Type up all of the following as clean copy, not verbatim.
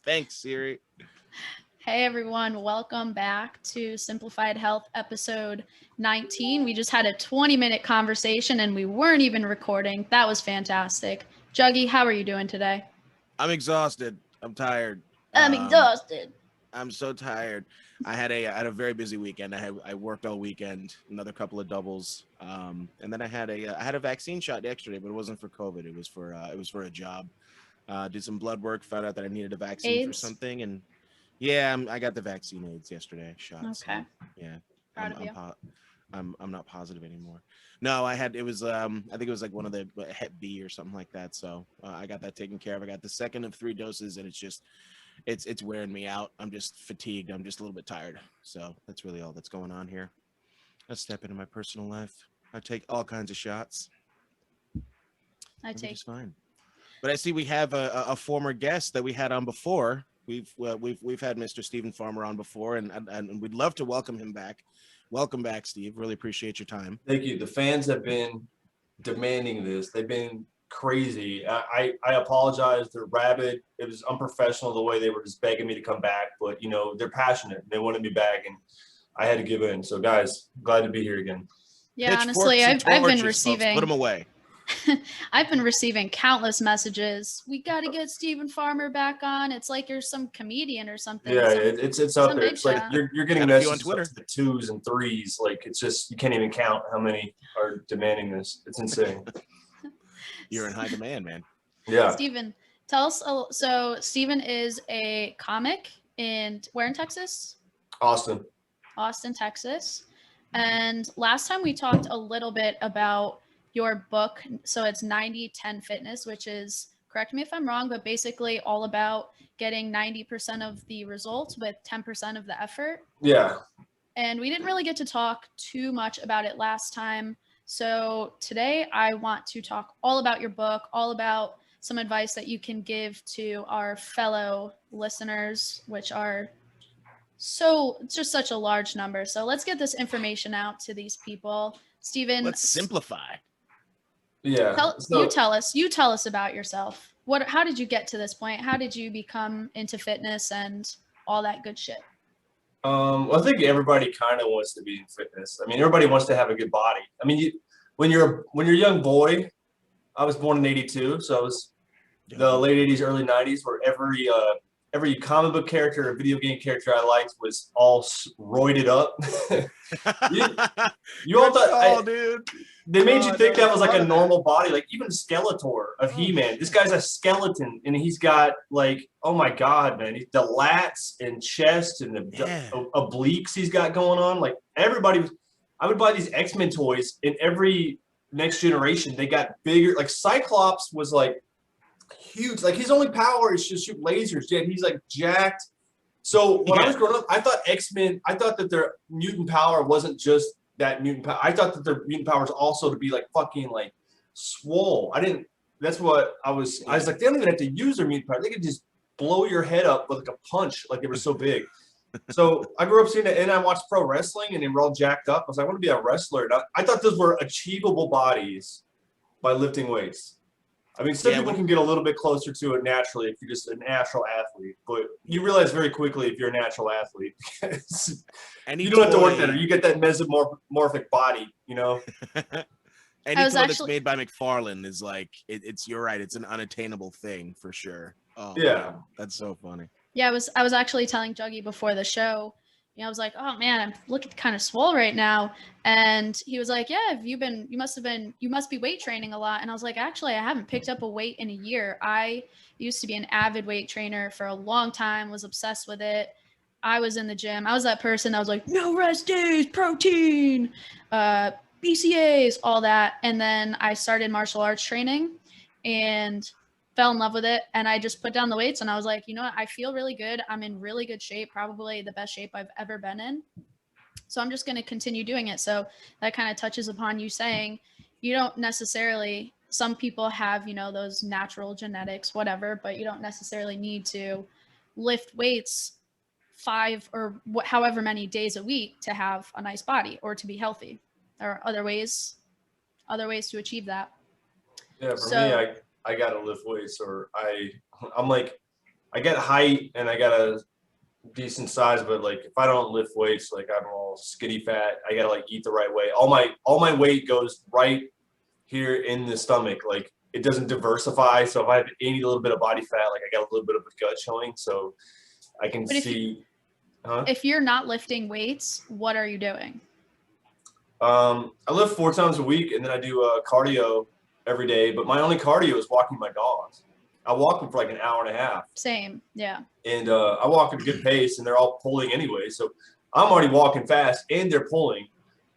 Thanks, Siri. Hey everyone, welcome back to Simplified Health episode 19. We just had a 20-minute conversation and we weren't even recording. That was fantastic. Juggy, how are you doing today? I'm exhausted. I'm tired. I'm exhausted. I'm so tired. I had a very busy weekend. I worked all weekend, another couple of doubles, and then I had a vaccine shot yesterday, but it wasn't for COVID. It was for a job. Did some blood work, found out that I needed a vaccine for AIDS? something, and yeah, I got the vaccine AIDS yesterday shot. Okay, So yeah, proud I'm of I'm you. po- I'm not positive anymore. No, I think it was like one of the Hep B or something like that. So I got that taken care of. I got the second of 3 doses, and it's wearing me out. I'm just fatigued. I'm just a little bit tired. So that's really all that's going on here. I step into my personal life. I take all kinds of shots. I I'll be take. just fine. But I see we have a former guest that we had on before. We've had Mr. Stephen Farmer on before, and we'd love to welcome him back. Welcome back, Steve. Really appreciate your time. Thank you. The fans have been demanding this. They've been crazy. I apologize. They're rabid. It was unprofessional the way they were just begging me to come back, but they're passionate. They wanted me back, and I had to give in. So, guys, glad to be here again. Yeah, Pitchforks honestly, and I've been torches, folks. Put them receiving away. I've been receiving countless messages. We got to get Stephen Farmer back on. It's like you're some comedian or something. Yeah, Some it's up there. big It's like shot. you're getting Got a few on messages up Twitter. to the 2s and 3s. Like it's just you can't even count how many are demanding this. It's insane. You're in high demand, man. Yeah, Stephen, tell us. So Stephen is a comic in where in Texas? Austin. Austin, Texas. And last time we talked a little bit about your book. So it's 90-10 Fitness, which is, correct me if I'm wrong, but basically all about getting 90% of the results with 10% of the effort. Yeah. And we didn't really get to talk too much about it last time. So today I want to talk all about your book, all about some advice that you can give to our fellow listeners, which are so just such a large number. So let's get this information out to these people. Stephen, Let's simplify. Yeah. you tell us about yourself. How did you get to this point? How did you become into fitness and all that good shit? Well, I think everybody kind of wants to be in fitness. I mean, everybody wants to have a good body. I mean, when you're a young boy, I was born in '82, so I was the late '80s, early '90s, where every comic book character or video game character I liked was all roided up. you all thought dude. they made you think that was like a normal. normal body, like even Skeletor of He-Man. This guy's a skeleton, and he's got like, oh my god, man, the lats and chest and the obliques he's got going on. Like I would buy these X-Men toys, and every next generation they got bigger. Like Cyclops was like huge. Like his only power is to shoot lasers, yet he's like jacked. So when I was growing up, I thought X-Men, I thought that their mutant power wasn't just that mutant power. I thought that their mutant power was also to be like fucking like swole. That's what I was like, they don't even have to use their mutant power. They could just blow your head up with like a punch, like they were so big. So I grew up seeing it, and I watched pro wrestling, and they were all jacked up. I was like, I want to be a wrestler. And I thought those were achievable bodies by lifting weights. I mean, some people can get a little bit closer to it naturally if you're just a natural athlete, but you realize very quickly if you're a natural athlete, you don't have to work better. You get that mesomorphic body, Any toy that's made by McFarlane is like, you're right. It's an unattainable thing for sure. Oh, yeah. Man, that's so funny. Yeah, I was actually telling Juggy before the show, I was like, oh man, I'm looking kind of swole right now. And he was like, yeah, you must be weight training a lot. And I was like, actually, I haven't picked up a weight in a year. I used to be an avid weight trainer for a long time, was obsessed with it. I was in the gym. I was that person that was like, no rest days, protein, BCAs, all that. And then I started martial arts training and fell in love with it, and I just put down the weights, and I was like, you know what, I feel really good. I'm in really good shape, probably the best shape I've ever been in. So I'm just going to continue doing it. So that kind of touches upon you saying you don't necessarily, some people have, those natural genetics, whatever, but you don't necessarily need to lift weights 5 or however many days a week to have a nice body or to be healthy. There are other ways to achieve that. Yeah, for me, I got to lift weights, or I'm like, I got height and I got a decent size, but like if I don't lift weights, like I'm all skinny fat. I gotta like eat the right way. All my weight goes right here in the stomach. Like it doesn't diversify. So if I have any little bit of body fat, like I got a little bit of a gut showing, so I can see. If you're not lifting weights, what are you doing? I lift 4 times a week, and then I do cardio every day. But my only cardio is walking my dogs. I walk them for like an hour and a half. Same, yeah. And I walk at a good pace, and they're all pulling anyway. So I'm already walking fast, and they're pulling.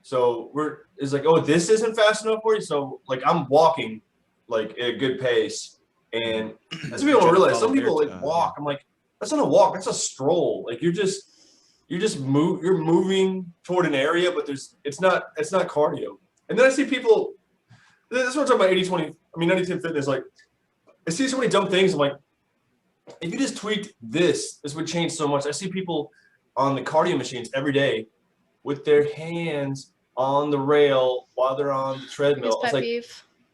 So it's like, oh, this isn't fast enough for you. So like I'm walking like at a good pace, and that's what people don't realize. Some people like walk. I'm like, that's not a walk. That's a stroll. Like you're moving toward an area, but it's not cardio. And then I see people. This is what I'm talking about 80-20. I mean 90-10 fitness. Like I see so many dumb things. I'm like, if you just tweaked this would change so much. I see people on the cardio machines every day with their hands on the rail while they're on the treadmill. It's like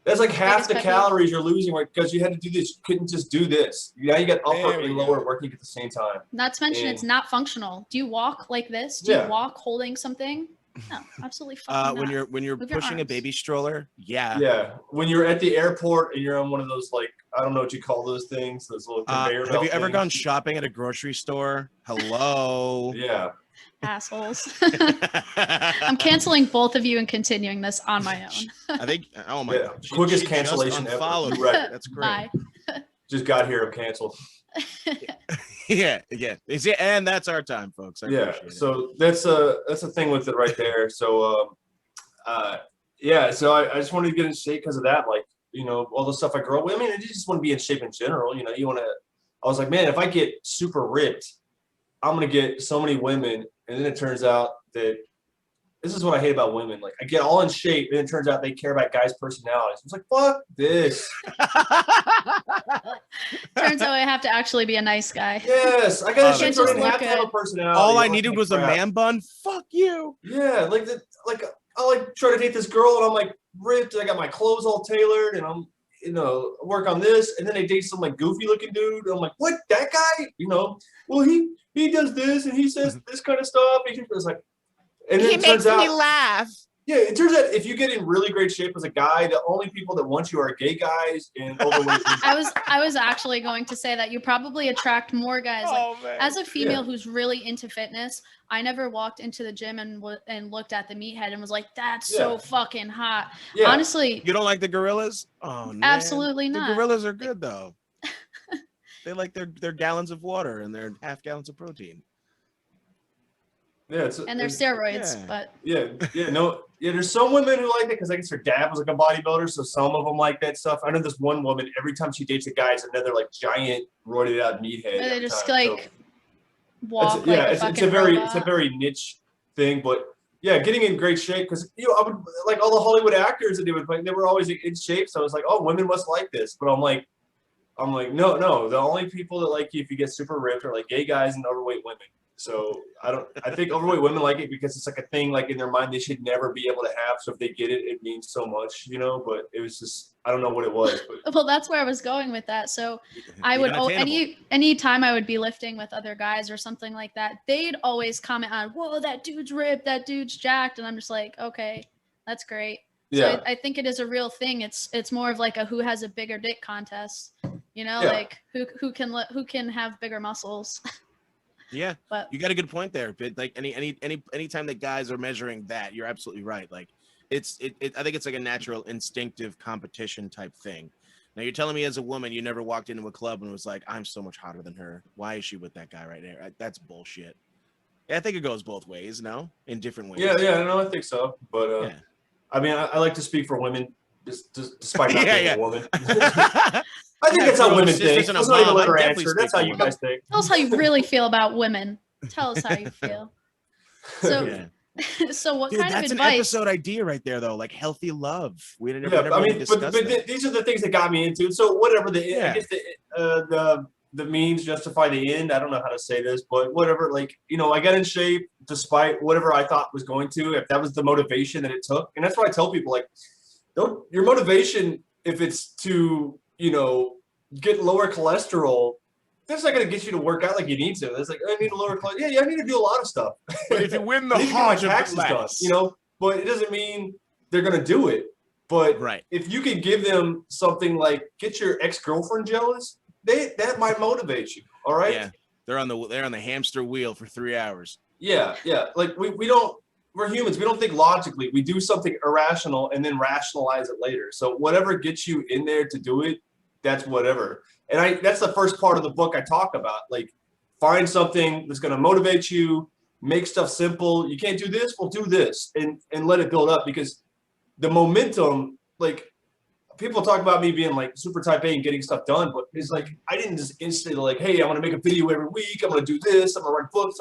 that's like half the calories you're losing, right? Because you had to do this. You couldn't just do this. Now you got upper and lower working at the same time. Not to mention it's not functional. Do you walk like this? Do you walk holding something? No, absolutely fucking not. When you're pushing a baby stroller, yeah. When you're at the airport and you're on one of those, like, I don't know what you call those things, those little conveyor belt have you ever things. gone shopping at a grocery store? Hello. Yeah. Assholes. I'm canceling both of you and continuing this on my own. I think. Oh my god. Quickest cancellation ever. Right. That's great. Bye. Just got here. I'm canceled. Yeah. And that's our time, folks. I appreciate it. So that's a thing with it right there. So so I just wanted to get in shape because of that. Like, you know, all the stuff I grew up with. I mean, I just want to be in shape in general. You know, I was like, man, if I get super ripped, I'm gonna get so many women. And then it turns out that this is what I hate about women. Like I get all in shape, and it turns out they care about guys' personalities. I was like, fuck this. Turns out I have to actually be a nice guy. Yes, I got to didn't have to have a personality. All I needed was a man bun. Fuck you. Yeah, I try to date this girl, and I'm like ripped. And I got my clothes all tailored, and I'm work on this, and then they date some like goofy looking dude. I'm like, what, that guy? Well he does this and he says this kind of stuff. It's like, and then he makes me laugh. Yeah, it turns out if you get in really great shape as a guy, the only people that want you are gay guys and overweight. I was actually going to say that you probably attract more guys. As a female who's really into fitness, I never walked into the gym and looked at the meathead and was like, that's so fucking hot. Yeah. Honestly. You don't like the gorillas? Oh, man. Absolutely not. The gorillas are good, though. They like their gallons of water and their half gallons of protein. Yeah, and their steroids, but there's some women who like it because I guess her dad was like a bodybuilder, so some of them like that stuff. I know this one woman, every time she dates a guy, it's another like giant roided out meathead. They just walk. It's a very niche thing, but yeah, getting in great shape because I would like all the Hollywood actors that they would play, they were always in shape. So I was like, oh, women must like this, but I'm like, no, the only people that like you if you get super ripped are like gay guys and overweight women. So I think overweight women like it because it's like a thing like in their mind they should never be able to have. So if they get it, it means so much, but it was just, I don't know what it was. But. Well, that's where I was going with that. So I would, any time I would be lifting with other guys or something like that, they'd always comment on, whoa, that dude's ripped, that dude's jacked. And I'm just like, okay, that's great. So I think it is a real thing. It's more of like a who has a bigger dick contest, like who can have bigger muscles. Yeah, but you got a good point there. But like any time that guys are measuring that, you're absolutely right. Like I think it's like a natural instinctive competition type thing. Now you're telling me as a woman, you never walked into a club and was like, I'm so much hotter than her. Why is she with that guy right there? That's bullshit. Yeah, I think it goes both ways, no? In different ways. Yeah, no, I think so. But I mean, I like to speak for women, just despite not being a woman. I think that's how women think. That's not even let her answer. That's how you guys think. Tell us how you really feel about women. Tell us how you feel. So, so what kind of advice? That's an episode idea right there, though. Like healthy love. We never but these are the things that got me into it. So whatever I guess the means justify the end. I don't know how to say this, but whatever. Like I got in shape despite whatever I thought was going to. If that was the motivation that it took, and that's why I tell people like, don't your motivation if it's to get lower cholesterol, that's not going to get you to work out like you need to. It's like, I need to lower clothes. Yeah, I need to do a lot of stuff. But if you win the I need to get my heart of taxes the done, class. you know, but it doesn't mean they're going to do it. But Right. if you can give them something like get your ex-girlfriend jealous, that might motivate you. All right. Yeah. They're on the hamster wheel for 3 hours. Yeah. Like we're humans. We don't think logically. We do something irrational and then rationalize it later. So whatever gets you in there to do it, that's whatever. And that's the first part of the book I talk about. Like, find something that's going to motivate you, make stuff simple. You can't do this, we'll do this, and let it build up, because the momentum, like, people talk about me being like super type A and getting stuff done, but it's like, I didn't just instantly like, hey, I want to make a video every week. I'm going to do this. I'm going to write books.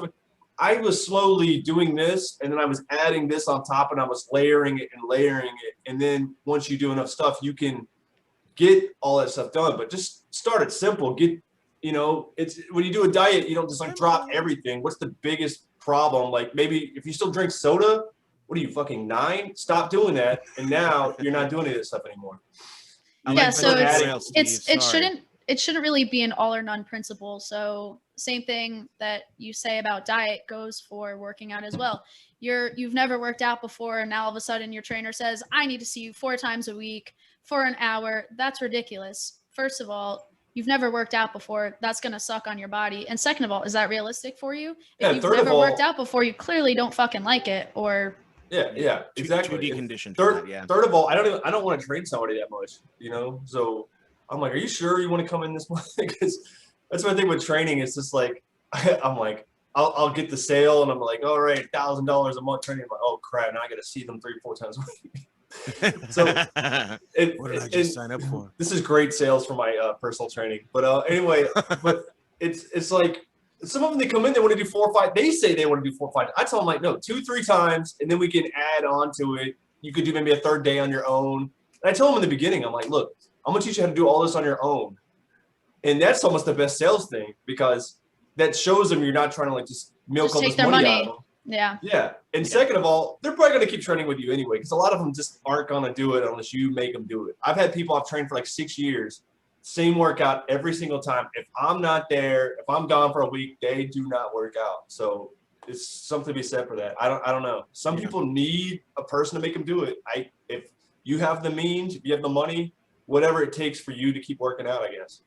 I was slowly doing this, and then I was adding this on top, and I was layering it. And then once you do enough stuff, you can get all that stuff done. But just start it simple. It's when you do a diet, you don't just like drop everything. What's the biggest problem? Like, maybe if you still drink soda, what are you, fucking 9? Stop doing that. And now you're not doing any of this stuff anymore. Yeah, so it shouldn't really be an all or none principle. So same thing that you say about diet goes for working out as well. You've never worked out before, and now all of a sudden your trainer says, I need to see you 4 times a week for an hour. That's ridiculous. First of all, you've never worked out before. That's going to suck on your body. And second of all, is that realistic for you? If you've never worked out before, you clearly don't fucking like it, or yeah, exactly. Too deconditioned. Third of all, I don't want to train somebody that much, So I'm like, are you sure you want to come in this month? Because that's my thing with training. It's just like, I'm like, I'll get the sale, and I'm like, all right, $1,000 a month training. I'm like, oh crap, now I got to see them 3-4 times a week. So what did I just sign up for? This is great sales for my personal training. But anyway, but it's like, some of them, they come in, they want to do 4 or 5. They say they want to do 4 or 5. I tell them, like, no, 2-3 times, and then we can add on to it. You could do maybe a third day on your own. And I tell them in the beginning, I'm like, look, I'm gonna teach you how to do all this on your own. And that's almost the best sales thing, because that shows them you're not trying to like just milk all this money out of them. Yeah. And second of all, they're probably going to keep training with you anyway, because a lot of them just aren't going to do it unless you make them do it. I've had people I've trained for like 6 years, same workout every single time. If I'm not there, if I'm gone for a week, they do not work out. So it's something to be said for that. I don't know. Some people need a person to make them do it. If you have the means, if you have the money, whatever it takes for you to keep working out, I guess.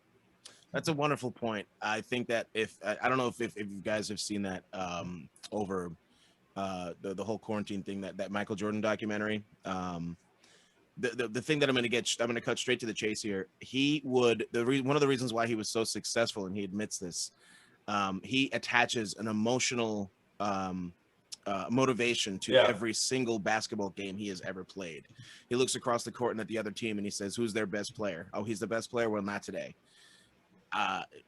That's a wonderful point. I think that I don't know if you guys have seen that over the whole quarantine thing, that Michael Jordan documentary. The thing that I'm going to cut straight to the chase here. One of the reasons why he was so successful, and he admits this, he attaches an emotional motivation to every single basketball game he has ever played. He looks across the court and at the other team, and he says, "Who's their best player? Oh, he's the best player. Well, not today."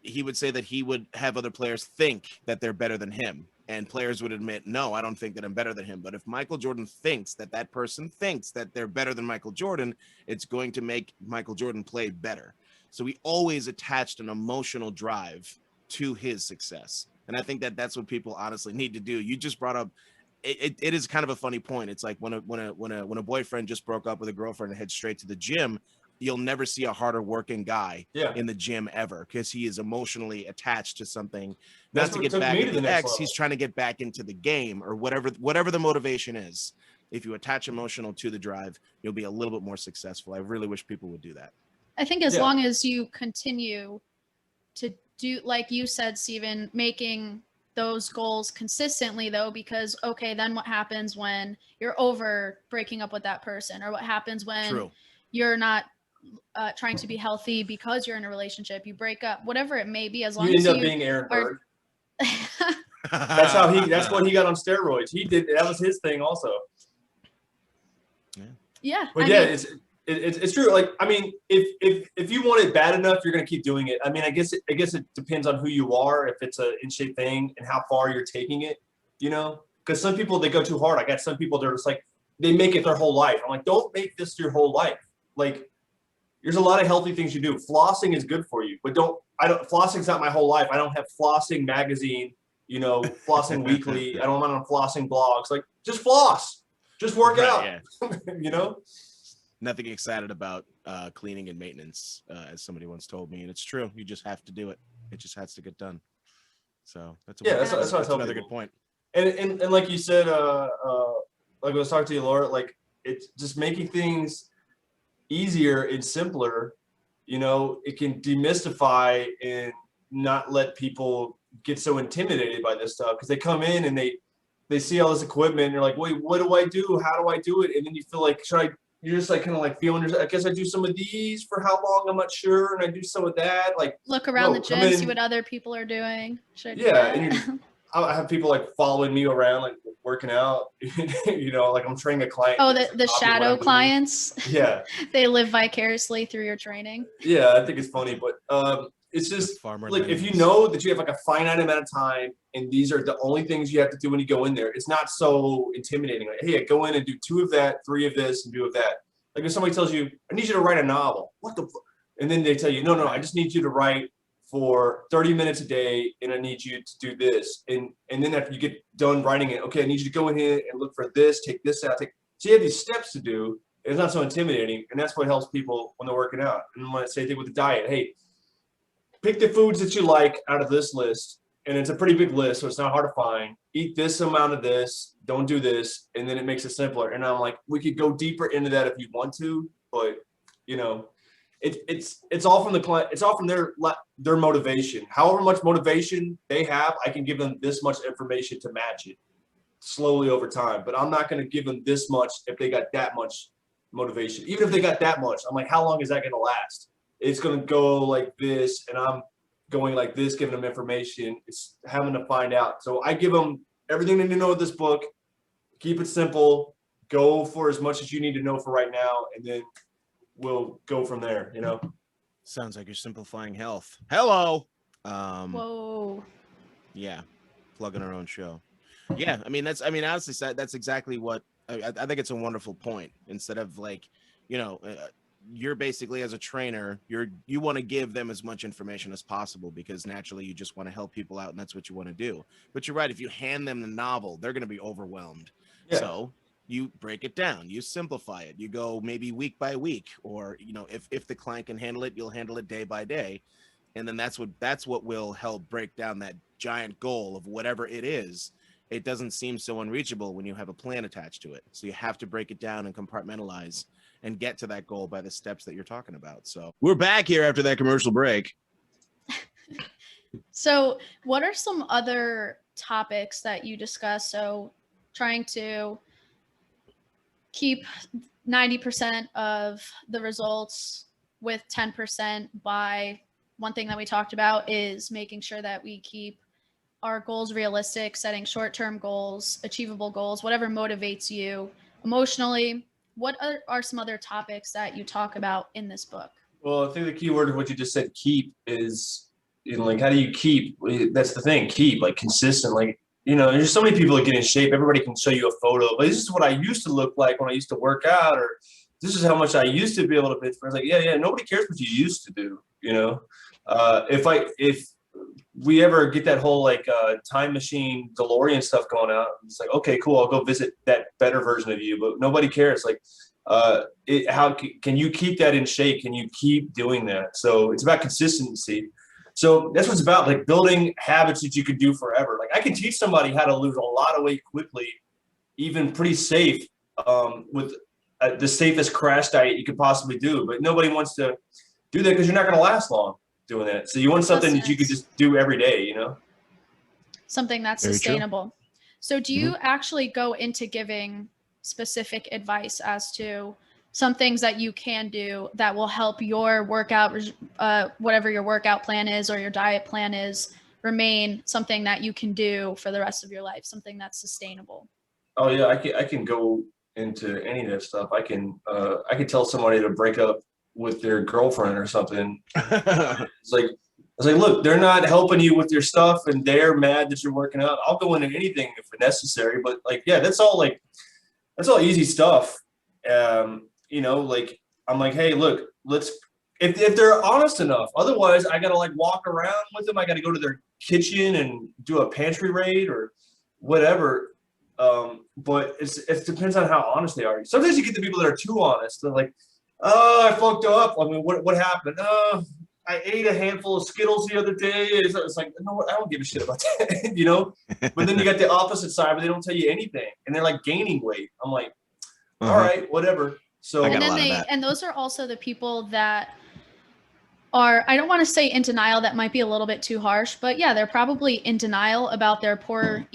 He would say that he would have other players think that they're better than him, and players would admit, no, I don't think that I'm better than him. But if Michael Jordan thinks that person thinks that they're better than Michael Jordan, it's going to make Michael Jordan play better. So he always attached an emotional drive to his success. And I think that that's what people honestly need to do. You just brought up, it is kind of a funny point. It's like when a boyfriend just broke up with a girlfriend and heads straight to the gym, you'll never see a harder working guy in the gym ever, because he is emotionally attached to something. Not to get back into the X, he's trying to get back into the game, or whatever the motivation is. If you attach emotional to the drive, you'll be a little bit more successful. I really wish people would do that. I think as long as you continue to do, like you said, Steven, making those goals consistently, though, because then what happens when you're over breaking up with that person, or what happens when you're not trying to be healthy because you're in a relationship, you break up, whatever it may be, as long as you end up being Aaron Burr. That's what he got on steroids. He did, that was his thing also. But it's true. Like, I mean, if you want it bad enough, you're gonna keep doing it. I mean, I guess it depends on who you are, if it's a in shape thing, and how far you're taking it, because some people, they go too hard. I got some people, they're just like, they make it their whole life. I'm like, don't make this your whole life. Like, there's a lot of healthy things you do. Flossing is good for you, but flossing's not my whole life. I don't have Flossing magazine, Flossing weekly. I don't want on flossing blogs. Like, just floss, just work out. Yeah. Nothing excited about cleaning and maintenance, as somebody once told me, and it's true. You just have to do it. It just has to get done. So that's that's what I tell another people. good point. And like you said, like I was talking to you, Laura, like it's just making things easier and simpler. You know, it can demystify and not let people get so intimidated by this stuff, because they come in and they see all this equipment and you're like, wait, what do I do? How do I do it? And then you feel like, you're just like kind of like feeling yourself. I guess I do some of these for how long, I'm not sure, and I do some of that. Like, look around the gym, see what other people are doing. And I have people like following me around, like working out. You know, like I'm training a client. Oh, the shadow clients. Yeah, they live vicariously through your training. Yeah, I think it's funny, but it's just like, if you know that you have like a finite amount of time and these are the only things you have to do when you go in there, it's not so intimidating. Like, hey, go in and do 2 of that, 3 of this, and 2 of that. Like if somebody tells you, I need you to write a novel, and then they tell you, no, I just need you to write for 30 minutes a day, and I need you to do this. And then after you get done writing it, okay, I need you to go in here and look for this, take this out, so you have these steps to do. It's not so intimidating, and that's what helps people when they're working out. And when I say thing with the diet, hey, pick the foods that you like out of this list, and it's a pretty big list, so it's not hard to find. Eat this amount of this, don't do this, and then it makes it simpler. And I'm like, we could go deeper into that if you want to, but you know, it's all from the client. It's all from their motivation. However much motivation they have, I can give them this much information to match it slowly over time. But I'm not going to give them this much if they got that much motivation. Even if they got that much, I'm like, how long is that going to last? It's going to go like this, and I'm going like this, giving them information. It's having to find out. So I give them everything they need to know with this book. Keep it simple. Go for as much as you need to know for right now, and then we'll go from there. You know. Sounds like you're simplifying health. Hello. Whoa. Yeah, plugging our own show. Yeah, honestly, that's exactly what I think. It's a wonderful point. Instead of like, you're basically, as a trainer, you want to give them as much information as possible, because naturally you just want to help people out, and that's what you want to do. But you're right, if you hand them the novel, they're going to be overwhelmed. Yeah. So you break it down, you simplify it, you go maybe week by week, or if the client can handle it, you'll handle it day by day. And then that's what will help break down that giant goal of whatever it is. It doesn't seem so unreachable when you have a plan attached to it. So you have to break it down and compartmentalize and get to that goal by the steps that you're talking about. So we're back here after that commercial break. So what are some other topics that you discuss? So trying to keep 90% of the results with 10% by, one thing that we talked about is making sure that we keep our goals realistic, setting short-term goals, achievable goals, whatever motivates you emotionally. What are some other topics that you talk about in this book? Well, I think the key word of what you just said, keep, is, like, how do you keep? That's the thing, keep, like, consistent. Like, there's so many people that get in shape. Everybody can show you a photo, but this is what I used to look like when I used to work out, or this is how much I used to be able to bench press. Like, yeah, nobody cares what you used to do, If we ever get that whole like time machine DeLorean stuff going out, it's like, okay, cool, I'll go visit that better version of you, but nobody cares. Like, how can you keep that in shape? Can you keep doing that? So it's about consistency. So that's what it's about, like building habits that you could do forever. Like, I can teach somebody how to lose a lot of weight quickly, even pretty safe, with the safest crash diet you could possibly do, but nobody wants to do that because you're not going to last long doing that. So you want something that you could just do every day, Something that's Very sustainable. True. So do you actually go into giving specific advice as to some things that you can do that will help your workout, whatever your workout plan is or your diet plan is, remain something that you can do for the rest of your life, something that's sustainable? Oh yeah, I can go into any of that stuff. I can tell somebody to break up with their girlfriend or something. It's like, look, they're not helping you with your stuff, and they're mad that you're working out. I'll go into anything if necessary, but like, yeah, that's all easy stuff. Like, I'm like, hey, look, if they're honest enough. Otherwise, I gotta like walk around with them. I gotta go to their kitchen and do a pantry raid or whatever. But it depends on how honest they are. Sometimes you get the people that are too honest. They're like, oh, I fucked up. I mean, what happened? I ate a handful of Skittles the other day. It's like, no, I don't give a shit about that, you know? But then you got the opposite side where they don't tell you anything. And they're like gaining weight. I'm like, all right, whatever. So and then and those are also the people that are, I don't want to say in denial, that might be a little bit too harsh, but yeah, they're probably in denial about their poor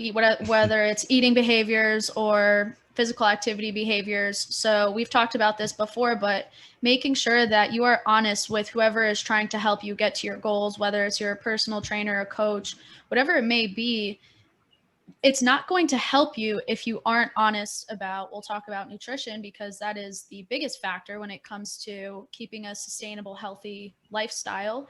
whether it's eating behaviors or physical activity behaviors. So we've talked about this before, but making sure that you are honest with whoever is trying to help you get to your goals, whether it's your personal trainer, a coach, whatever it may be. It's not going to help you if you aren't honest about, we'll talk about nutrition, because that is the biggest factor when it comes to keeping a sustainable, healthy lifestyle.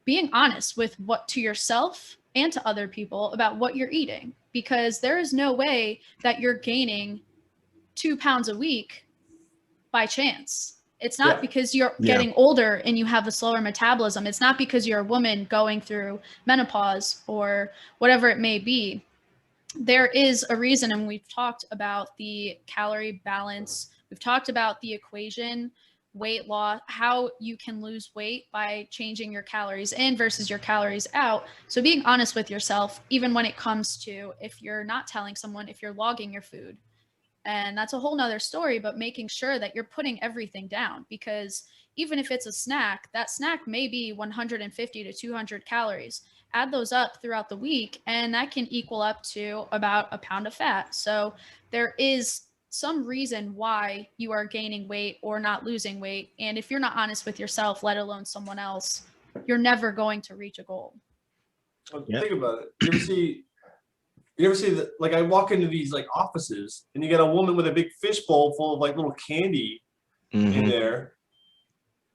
Being honest with what to yourself and to other people about what you're eating, because there is no way that you're gaining 2 pounds a week by chance. It's not because you're getting older and you have a slower metabolism. It's not because you're a woman going through menopause or whatever it may be. There is a reason, and we've talked about the calorie balance. We've talked about the equation, weight loss, how you can lose weight by changing your calories in versus your calories out. So being honest with yourself, even when it comes to, if you're not telling someone, if you're logging your food, and that's a whole nother story, but making sure that you're putting everything down, because even if it's a snack, that snack may be 150 to 200 calories. Add those up throughout the week, and that can equal up to about a pound of fat. So there is some reason why you are gaining weight or not losing weight. And if you're not honest with yourself, let alone someone else, you're never going to reach a goal. Think about it. You ever see that? Like, I walk into these like offices, and you got a woman with a big fishbowl full of like little candy in there.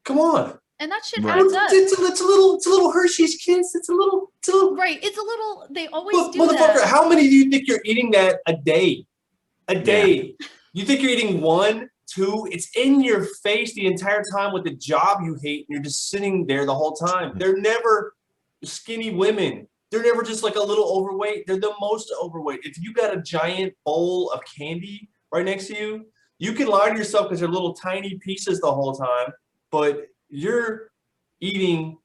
Come on. And that shit adds up. It's a little Hershey's Kiss. It's a little. Right. It's a little. They always do motherfucker, that. how many do you think you're eating that a day? A day. Yeah. You think you're eating 1, 2? It's in your face the entire time with the job you hate, and you're just sitting there the whole time. They're never skinny women. They're never just like a little overweight. They're the most overweight. If you got a giant bowl of candy right next to you, you can lie to yourself because they're little tiny pieces the whole time, but you're eating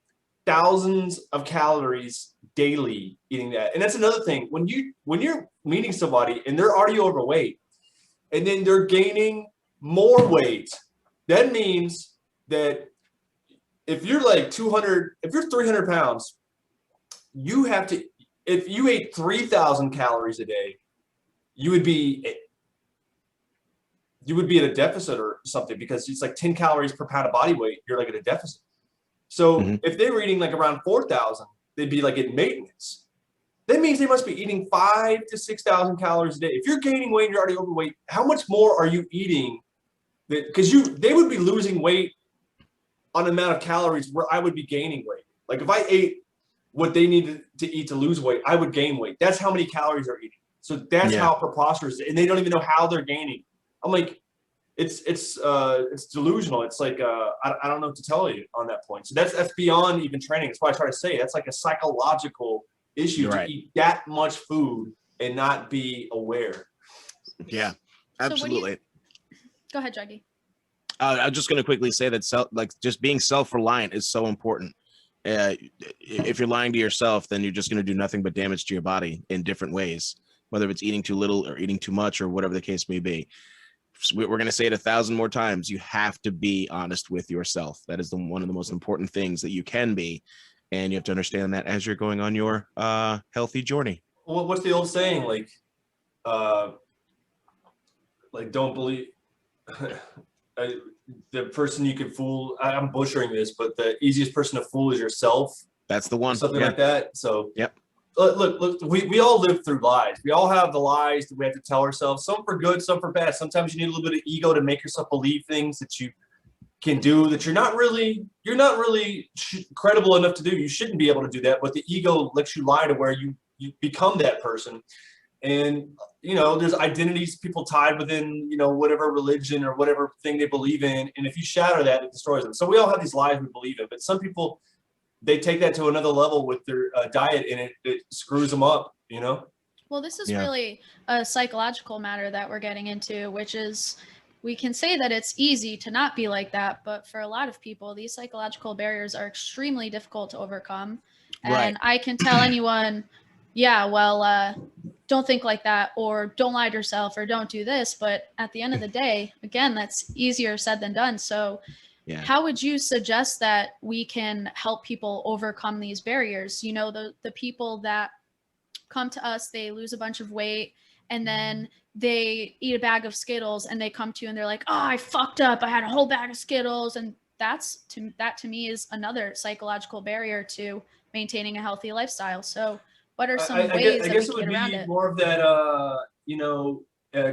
thousands of calories daily eating that. And that's another thing. When you're meeting somebody and they're already overweight and then they're gaining more weight, that means that if you're like 200, if you're 300 pounds, you have to, if you ate 3,000 calories a day, you would be at a deficit or something, because it's like 10 calories per pound of body weight. You're like at a deficit. So if they were eating like around 4,000, they'd be like at maintenance. That means they must be eating 5,000 to 6,000 calories a day. If you're gaining weight and you're already overweight, how much more are you eating? Because they would be losing weight on the amount of calories where I would be gaining weight. Like if I ate what they needed to eat to lose weight, I would gain weight. That's how many calories they're eating. So that's how preposterous, and they don't even know how they're gaining. I'm like, it's delusional. It's like I don't know what to tell you on that point. So that's beyond even training. That's why I try to say that's like a psychological issue to eat that much food and not be aware. Yeah, absolutely. Go ahead, Juggy. I'm just going to quickly say that just being self-reliant is so important. If you're lying to yourself, then you're just going to do nothing but damage to your body in different ways, whether it's eating too little or eating too much or whatever the case may be. So we're going to say it 1,000 more times. You have to be honest with yourself. That is one of the most important things that you can be. And you have to understand that as you're going on your healthy journey. Well, what's the old saying? Like don't believe the person you can fool. I'm butchering this, but the easiest person to fool is yourself. That's the one. Something like that. So yep. Look, we all live through lies. We all have the lies that we have to tell ourselves, some for good, some for bad. Sometimes you need a little bit of ego to make yourself believe things that you can do that you're not really credible enough to do. You shouldn't be able to do that, but the ego lets you lie to where you become that person. And there's identities people tied within whatever religion or whatever thing they believe in, and if you shatter that, it destroys them. So we all have these lies we believe in, but some people, they take that to another level with their diet, and it screws them up, Well, this is really a psychological matter that we're getting into, which is we can say that it's easy to not be like that, but for a lot of people, these psychological barriers are extremely difficult to overcome. And I can tell anyone, yeah, well, don't think like that, or don't lie to yourself, or don't do this. But at the end of the day, again, that's easier said than done. So how would you suggest that we can help people overcome these barriers? You know, the people that come to us, they lose a bunch of weight, and then they eat a bag of Skittles, and they come to you and they're like, oh, I fucked up. I had a whole bag of Skittles. And that to me is another psychological barrier to maintaining a healthy lifestyle. So what are some ways that we can get around it? More of that,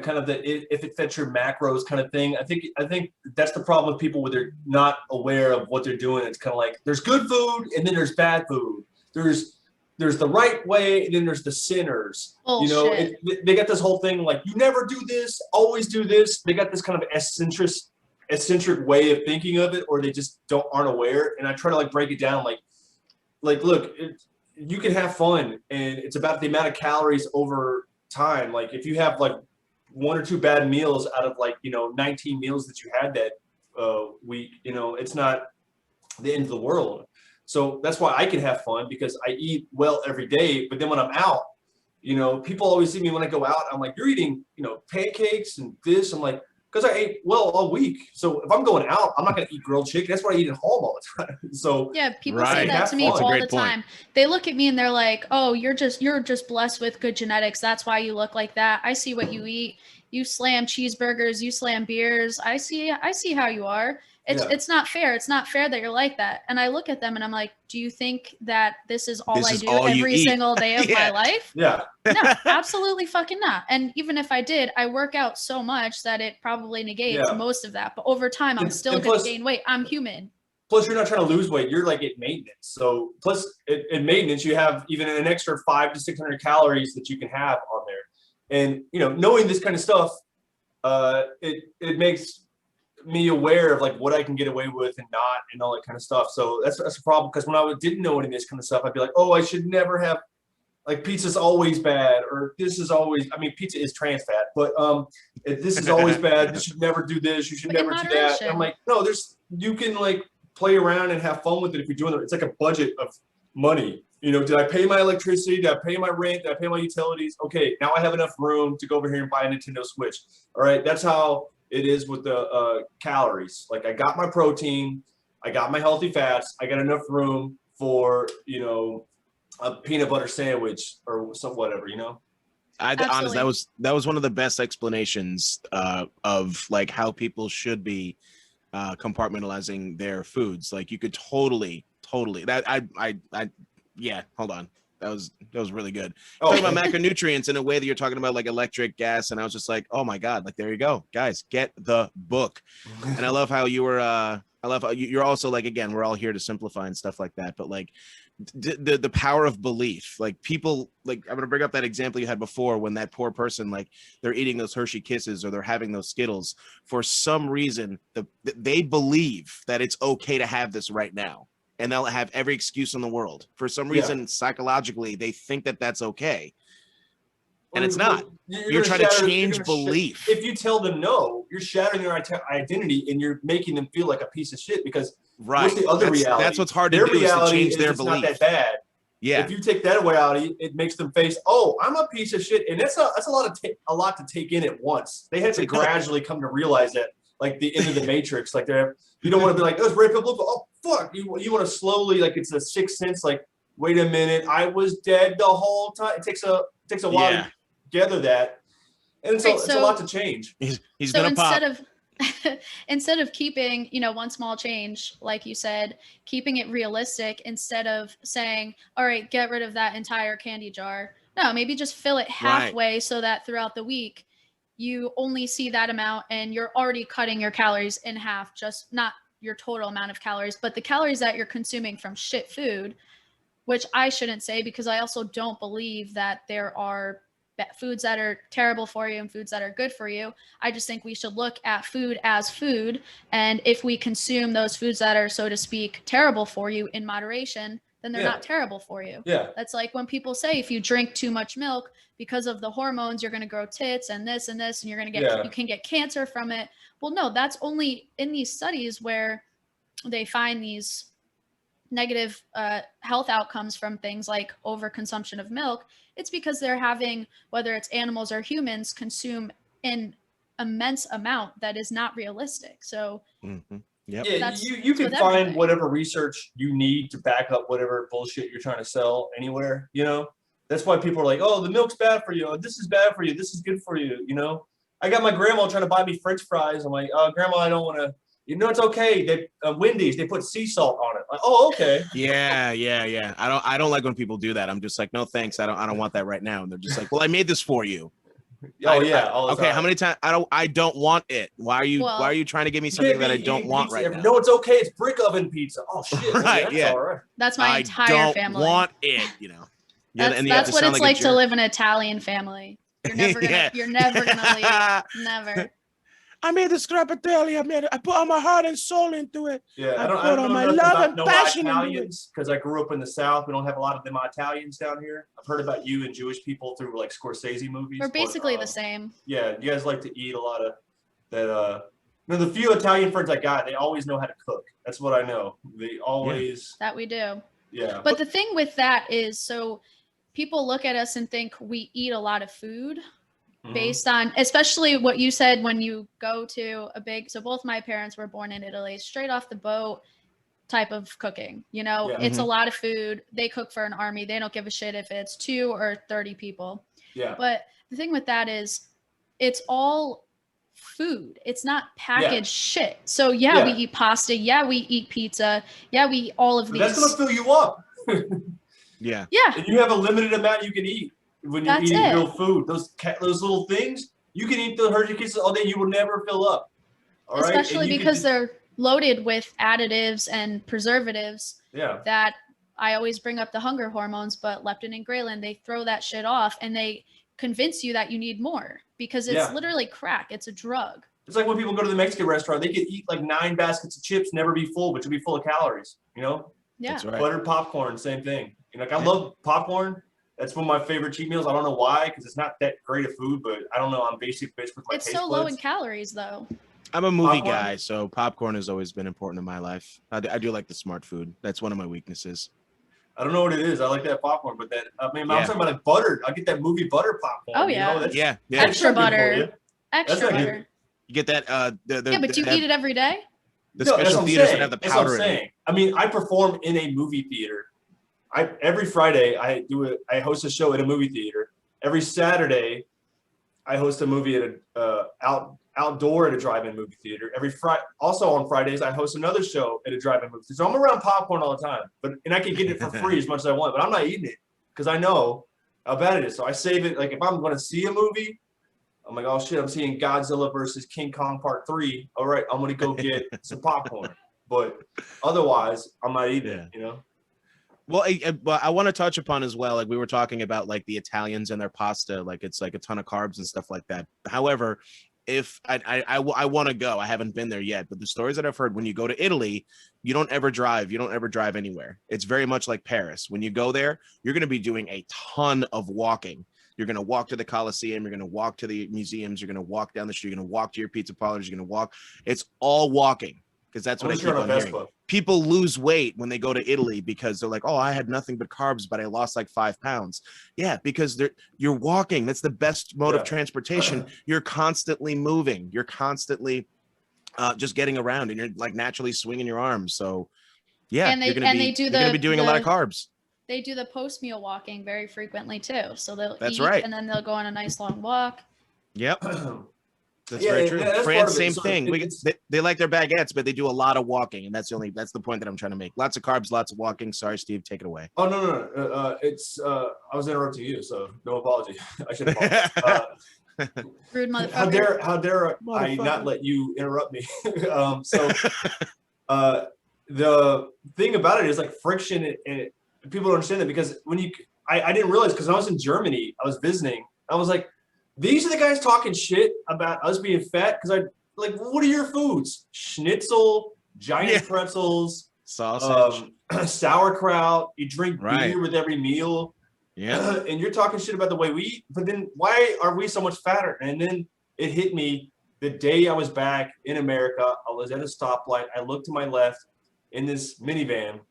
kind of that if it fits your macros kind of thing. I think that's the problem with people when they're not aware of what they're doing. It's kind of like there's good food and then there's bad food. There's the right way and then there's the sinners. Bullshit. You know, they got this whole thing like you never do this, always do this. They got this kind of eccentric way of thinking of it, or they just aren't aware. And I try to like break it down, like look, you can have fun, and it's about the amount of calories over time. Like if you have like 1 or 2 bad meals out of like 19 meals that you had that week, it's not the end of the world. So that's why I can have fun, because I eat well every day. But then when I'm out, people always see me when I go out. I'm like, you're eating, pancakes and this. I'm like, because I ate well all week. So if I'm going out, I'm not going to eat grilled chicken. That's what I eat at home all the time. So yeah, people say that to me all the time. They look at me and they're like, oh, you're just blessed with good genetics. That's why you look like that. I see what you eat. You slam cheeseburgers, you slam beers. I see how you are. It's not fair. It's not fair that you're like that. And I look at them and I'm like, do you think that this is all I do every single day of my life? Yeah. No, absolutely fucking not. And even if I did, I work out so much that it probably negates most of that. But over time, I'm still going to gain weight. I'm human. Plus, you're not trying to lose weight. You're like at maintenance. So plus in maintenance, you have even an extra 500 to 600 calories that you can have on there. And, knowing this kind of stuff, it makes me aware of like what I can get away with and not, and all that kind of stuff. So that's a problem, because when I didn't know any of this kind of stuff, I'd be like, oh, I should never have, like, pizza's always bad, or this is always, I mean, pizza is trans fat, but this is always bad. You should never do this. You should never do that. And I'm like, no, you can like play around and have fun with it if you're doing it. It's like a budget of money. Did I pay my electricity? Did I pay my rent? Did I pay my utilities? Okay, now I have enough room to go over here and buy a Nintendo Switch. All right, that's how it is with the calories. Like I got my protein, I got my healthy fats, I got enough room for, a peanut butter sandwich or some whatever, Honestly, that was one of the best explanations of like how people should be compartmentalizing their foods. Like you could totally that yeah, hold on. That was really good. Talking about macronutrients in a way that you're talking about like electric, gas, and I was just like, oh my God, like there you go, guys, get the book. And I love how you were. I love how you're also like, again, we're all here to simplify and stuff like that, but like the power of belief. Like people, like I'm gonna bring up that example you had before when that poor person, like they're eating those Hershey Kisses or they're having those Skittles for some reason. They believe that it's okay to have this right now. And they'll have every excuse in the world. For some reason, psychologically, they think that that's okay. And it's not. You're trying to change belief. If you tell them no, you're shattering their identity and you're making them feel like a piece of shit, because what's the other reality? That's what's hard to do, is to change their belief. It's not that bad. Yeah. If you take that reality, it makes them face, oh, I'm a piece of shit. And that's a lot to take in at once. They had to gradually come to realize that, like the end of the Matrix. Like you don't want to be like, oh, it's Ray Pablo. Oh, fuck. You want to slowly, like it's a sixth sense, like, wait a minute, I was dead the whole time. It takes a while to gather that. And so it's a lot to change. He's gonna pop. Instead of keeping, one small change, like you said, keeping it realistic, instead of saying, all right, get rid of that entire candy jar. No, maybe just fill it halfway so that throughout the week you only see that amount and you're already cutting your calories in half, just not your total amount of calories, but the calories that you're consuming from shit food, which I shouldn't say, because I also don't believe that there are foods that are terrible for you and foods that are good for you. I just think we should look at food as food. And if we consume those foods that are, so to speak, terrible for you in moderation, then they're not terrible for you. Yeah. That's like when people say if you drink too much milk because of the hormones, you're going to grow tits and this and this, and you're going to get, you can get cancer from it. Well, no, that's only in these studies where they find these negative health outcomes from things like overconsumption of milk. It's because they're having, whether it's animals or humans, consume an immense amount that is not realistic. So yeah, you can find everything. Whatever research you need to back up whatever bullshit you're trying to sell anywhere, you know. That's why people are like, oh, the milk's bad for you, this is bad for you, this is good for you, you know. I got my grandma trying to buy me French fries. I'm like, oh, grandma, I don't want to. You know, it's okay. They Wendy's, they put sea salt on it. Like, oh, okay. Yeah. I don't like when people do that. I'm just like, no, thanks. I don't want that right now. And they're just like, well, I made this for you. Oh yeah. Okay. How many times? I don't want it. Why are you trying to give me something that I don't want right now? No, it's okay. It's brick oven pizza. Oh shit. Right. Yeah. All right. That's my entire family. I don't want it. You know. That's what it's like to live in an Italian family. You're never gonna. You're never gonna leave. Never. I made the scrappatelli. I put all my heart and soul into it. Yeah, I don't know my love and passion Italians because I grew up in the South. We don't have a lot of them Italians down here. I've heard about you and Jewish people through like Scorsese movies. We're basically the same. Yeah, you guys like to eat a lot of that. The few Italian friends I got, they always know how to cook. That's what I know. They always. That we do. Yeah. But the thing with that is, so people look at us and think we eat a lot of food. Based on, especially what you said when you go to so both my parents were born in Italy, straight off the boat type of cooking, you know, it's a lot of food. They cook for an army. They don't give a shit if it's 2 or 30 people. Yeah. But the thing with that is it's all food. It's not packaged shit. So we eat pasta. Yeah, we eat pizza. Yeah, we eat all of these. That's going to fill you up. Yeah. And you have a limited amount you can eat. When you're eating real food, those little things, you can eat the Hershey Kisses all day. You will never fill up. All right? Especially because they're loaded with additives and preservatives. Yeah. That I always bring up the hunger hormones, but leptin and ghrelin, they throw that shit off and they convince you that you need more because it's literally crack. It's a drug. It's like when people go to the Mexican restaurant, they could eat like 9 baskets of chips, never be full, but you'll be full of calories. You know? Yeah. That's right. Buttered popcorn, same thing. You know, like I love popcorn. That's one of my favorite cheat meals. I don't know why, because it's not that great of food, but I don't know. I'm basic bitch with my taste buds. It's so low in calories, though. I'm a movie guy, so popcorn has always been important in my life. I do like the smart food. That's one of my weaknesses. I don't know what it is. I like that popcorn, but I'm talking about like buttered. I get that movie butter popcorn. Oh yeah, you know? Extra butter. Extra butter. You get that. But you eat it every day. The special theaters that have the powder in it. I mean, I perform in a movie theater. Every Friday I host a show at a movie theater. Every Saturday I host a movie at outdoor at a drive-in movie theater. Also on Fridays I host another show at a drive-in movie theater. So I'm around popcorn all the time. And I can get it for free as much as I want, but I'm not eating it because I know how bad it is. So I save it. Like if I'm going to see a movie, I'm like, oh shit, I'm seeing Godzilla versus King Kong Part 3. All right, I'm going to go get some popcorn. But otherwise, I'm not eating it, you know? Well, I want to touch upon as well, like we were talking about like the Italians and their pasta, like it's like a ton of carbs and stuff like that. However, if I want to go, I haven't been there yet, but the stories that I've heard, when you go to Italy, you don't ever drive anywhere. It's very much like Paris. When you go there, you're going to be doing a ton of walking. You're going to walk to the Colosseum. You're going to walk to the museums. You're going to walk down the street. You're going to walk to your pizza parlors. You're going to walk. It's all walking. Because that's what I keep on hearing. People lose weight when they go to Italy because they're like, oh, I had nothing but carbs, but I lost like 5 pounds. Yeah, because you're walking. That's the best mode of transportation. You're constantly moving. You're constantly just getting around, and you're like naturally swinging your arms. So, yeah, you're going to be doing a lot of carbs. They do the post-meal walking very frequently too. So they'll eat, and then they'll go on a nice long walk. Yep. That's very true. France, same thing. They like their baguettes, but they do a lot of walking, and that's the point that I'm trying to make. Lots of carbs, lots of walking. Sorry, Steve, take it away. Oh no. It's I was interrupting you, so no apology. I should apologize. Rude motherfucker. How dare I not let you interrupt me? The thing about it is like friction, and people don't understand that because I didn't realize because when I was in Germany, I was visiting. I was like, these are the guys talking shit about us being fat because what are your foods? Schnitzel, giant pretzels, sausage, sauerkraut. You drink Right. beer with every meal. yeah, And you're talking shit about the way we eat, but then why are we so much fatter? And then it hit me the day I was back in America. I was at a stoplight. I looked to my left in this minivan.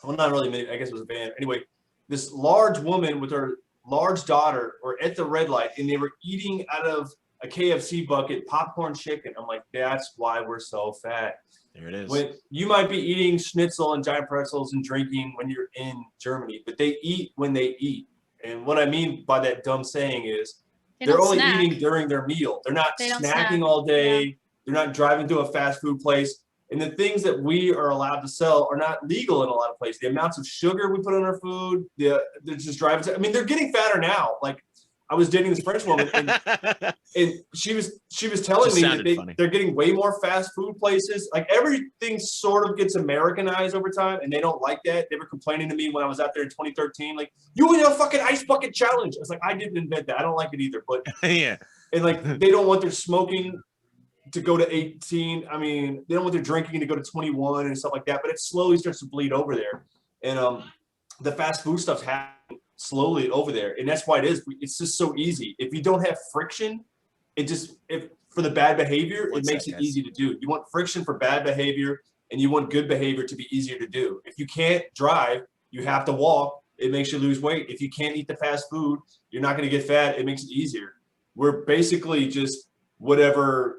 Well, not really mini, I guess it was a van. Anyway, this large woman with her large daughter were at the red light, and they were eating out of a KFC bucket, popcorn chicken. I'm like, that's why we're so fat. there it is. When you might be eating schnitzel and giant pretzels and drinking when you're in Germany, but they eat when they eat. And what I mean by that dumb saying is they're don't only snack. eating during their meal. They're not They don't snacking snack. all day. They're not driving to a fast food place. And the things that we are allowed to sell are not legal in a lot of places. The amounts of sugar we put on our food, they're just driving. I mean, they're getting fatter now. Like, I was dating this French woman, and she was telling Just me sounded that funny. they're getting way more fast food places. Like, everything sort of gets Americanized over time, and they don't like that. They were complaining to me when I was out there in 2013, like, you and your fucking ice bucket challenge. I was like, I didn't invent that. I don't like it either. But yeah, and like, they don't want their smoking to go to 18. I mean, they don't want their drinking to go to 21 and stuff like that. But it slowly starts to bleed over there, and the fast food stuff's happening slowly over there, and that's why it's just so easy. If you don't have friction, for the bad behavior, it makes it easy to do. You want friction for bad behavior, and you want good behavior to be easier to do. If you can't drive, you have to walk. It makes you lose weight. If you can't eat the fast food, you're not going to get fat. It makes it easier. We're basically just whatever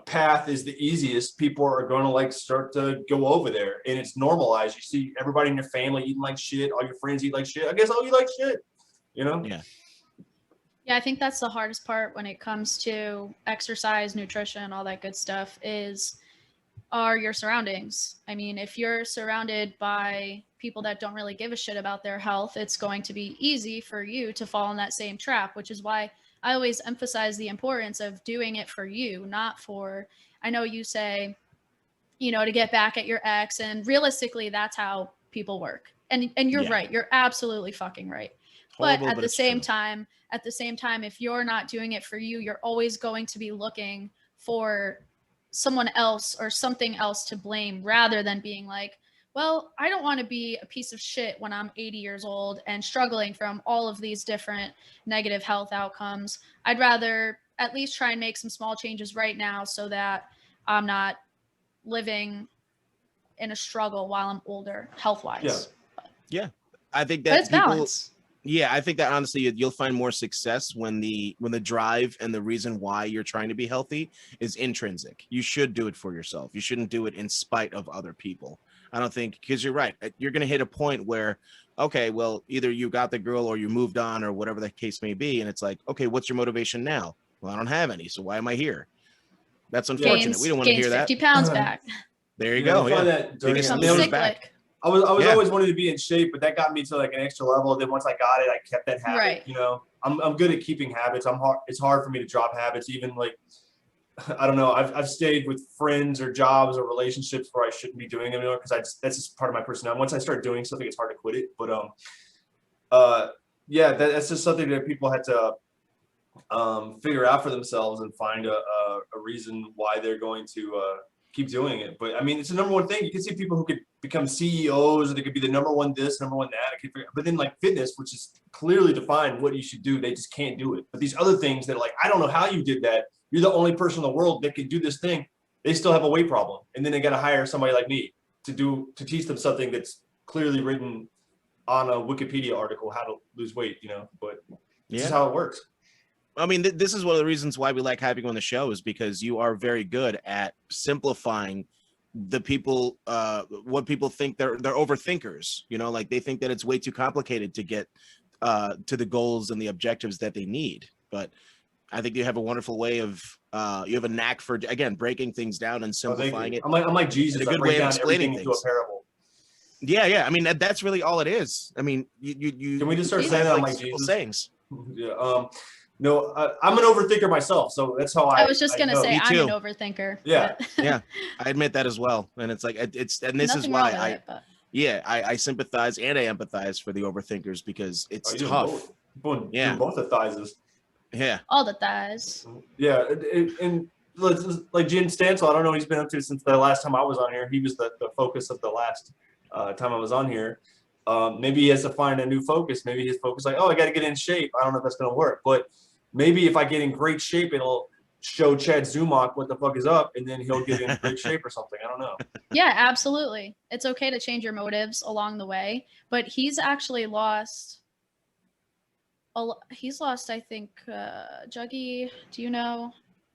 path is the easiest, people are going to like start to go over there, and it's normalized. You see everybody in your family eating like shit. All your friends eat like shit. I guess I'll eat like shit, you know? Yeah, I think that's the hardest part when it comes to exercise, nutrition, all that good stuff are your surroundings. I mean, if you're surrounded by people that don't really give a shit about their health, it's going to be easy for you to fall in that same trap, which is why I always emphasize the importance of doing it for you, not for, I know you say, to get back at your ex, and realistically, that's how people work. And you're right. You're absolutely fucking right. Horrible, but at the same true. time, if you're not doing it for you, you're always going to be looking for someone else or something else to blame, rather than being like, well, I don't want to be a piece of shit when I'm 80 years old and struggling from all of these different negative health outcomes. I'd rather at least try and make some small changes right now so that I'm not living in a struggle while I'm older, health-wise. Yeah. I think But that it's balance. Yeah, I think that honestly, you'll find more success when the drive and the reason why you're trying to be healthy is intrinsic. You should do it for yourself. You shouldn't do it in spite of other people. I don't think, because you're right. You're going to hit a point where, okay, well, either you got the girl or you moved on or whatever the case may be. And it's like, okay, what's your motivation now? Well, I don't have any. So why am I here? That's unfortunate. We don't want to hear that. 50 pounds back. There you go. I find that during Some Biggest sick back. lick. I was always wanted to be in shape, but that got me to like an extra level. Then once I got it, I kept that habit. Right. You know, I'm good at keeping habits. It's hard for me to drop habits. Even like, I don't know. I've stayed with friends or jobs or relationships where I shouldn't be doing them anymore because that's just part of my personality. Once I start doing something, it's hard to quit it. But yeah, that's just something that people had to figure out for themselves and find a reason why they're going to keep doing it. But I mean, it's the number one thing. You can see people who could become CEOs, or they could be the number one this, number one that. But then like fitness, which is clearly defined what you should do, they just can't do it. But these other things that are like, I don't know how you did that. You're the only person in the world that can do this thing. They still have a weight problem. And then they got to hire somebody like me to teach them something that's clearly written on a Wikipedia article, how to lose weight, you know, but this is how it works. I mean, this is one of the reasons why we like having you on the show, is because you are very good at simplifying the people, what people think they're overthinkers, you know, like they think that it's way too complicated to get to the goals and the objectives that they need. But I think you have a wonderful way of, you have a knack for, again, breaking things down and simplifying it. I'm like Jesus. A good way of explaining things. Into a parable. Yeah. I mean, that's really all it is. I mean, you can we just start saying that I'm like Jesus? Sayings. Yeah. No, I'm an overthinker myself, so that's how I was just gonna say I'm an too. overthinker. Yeah, yeah, I admit that as well, and it's like this is why I sympathize and I empathize for the overthinkers, because it's tough. Both the thighs. Yeah, all the thighs. Yeah, and like Jim Stansel, I don't know what he's been up to since the last time I was on here. He was the focus of the last time I was on here. Maybe he has to find a new focus. Maybe his focus like, oh, I got to get in shape. I don't know if that's going to work, but maybe if I get in great shape, it'll show Chad Zumach what the fuck is up, and then he'll get in great shape or something. I don't know. Yeah, absolutely. It's okay to change your motives along the way, but he's actually lost. He's lost, I think, Juggy, do you know?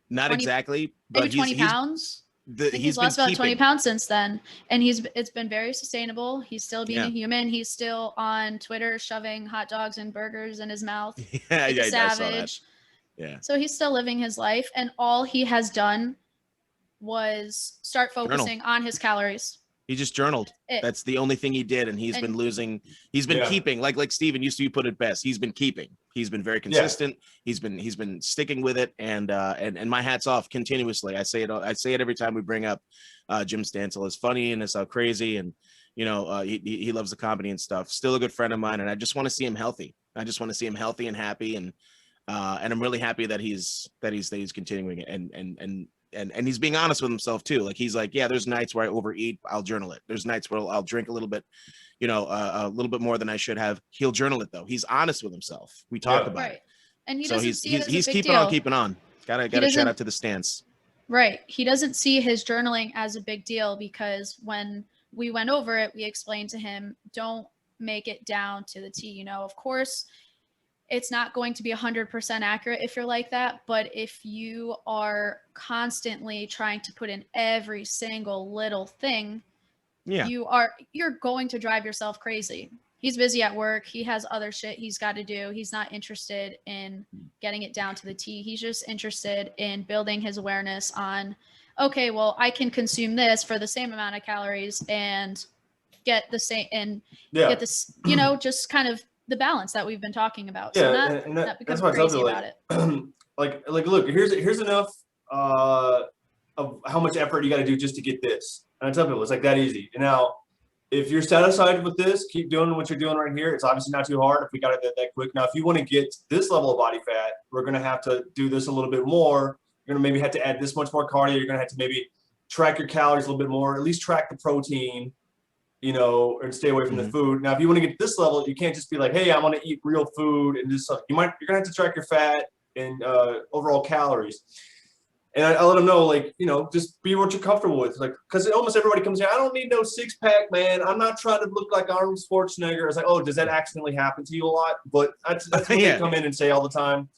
Not 20, exactly, but maybe 20 pounds. I think he's lost about 20 pounds since then, and it's been very sustainable. He's still being a human. He's still on Twitter shoving hot dogs and burgers in his mouth. Yeah, like yeah, a savage. I saw that. Yeah. So he's still living his life, and all he has done was start focusing on his calories. He just journaled. That's the only thing he did, and he's been losing. He's been keeping, like Steven used to put it best. He's been keeping. He's been very consistent. Yeah. He's been sticking with it, and my hat's off continuously. I say it every time we bring up Jim Stansel. Is funny and it's so crazy, and he loves the comedy and stuff. Still a good friend of mine, and I just want to see him healthy. I just want to see him healthy and happy, and I'm really happy that he's continuing it, and he's being honest with himself too. Like he's like, yeah, there's nights where I overeat. I'll journal it. There's nights where I'll drink a little bit, a little bit more than I should have. He'll journal it though. He's honest with himself. We talk about it. And he's keeping on keeping on. Gotta shout out to the stance. Right. He doesn't see his journaling as a big deal because when we went over it, we explained to him, don't make it down to the T. Of course, it's not going to be 100% accurate if you're like that. But if you are constantly trying to put in every single little thing, you're going to drive yourself crazy. He's busy at work. He has other shit he's got to do. He's not interested in getting it down to the T. He's just interested in building his awareness on, okay, well, I can consume this for the same amount of calories and get the same get this, just kind of the balance that we've been talking about. Yeah, so that becomes crazy about it. like look, here's enough of how much effort you got to do just to get this. And I tell people it's like that easy. And now, if you're satisfied with this, keep doing what you're doing right here. It's obviously not too hard if we got it that quick. Now, if you want to get this level of body fat, we're going to have to do this a little bit more. You're going to maybe have to add this much more cardio. You're going to have to maybe track your calories a little bit more, at least track the protein, and stay away from the food. Now, if you want to get to this level, you can't just be like, hey, I want to eat real food and just you're going to have to track your fat and overall calories. And I let them know, just be what you're comfortable with. Because almost everybody comes here, I don't need no six-pack, man. I'm not trying to look like Arnold Schwarzenegger. It's like, oh, does that accidentally happen to you a lot? But that's what they come in and say all the time.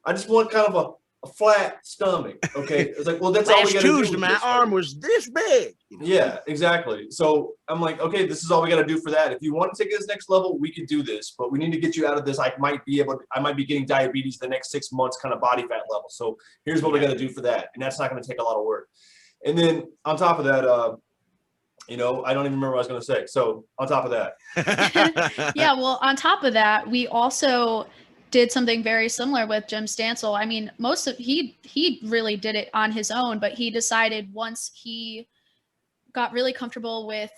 I just want kind of a flat stomach, okay? It's like, well, that's all we got to do. Tuesday, my arm was this big. Yeah, exactly. So I'm like, okay, this is all we got to do for that. If you want to take it to this next level, we could do this, but we need to get you out of this. I might be getting diabetes the next 6 months kind of body fat level. So here's what we got to do for that. And that's not going to take a lot of work. And then on top of that, I don't even remember what I was going to say. So on top of that. Yeah, well, on top of that, we also did something very similar with Jim Stansel. I mean, he really did it on his own, but he decided once he got really comfortable with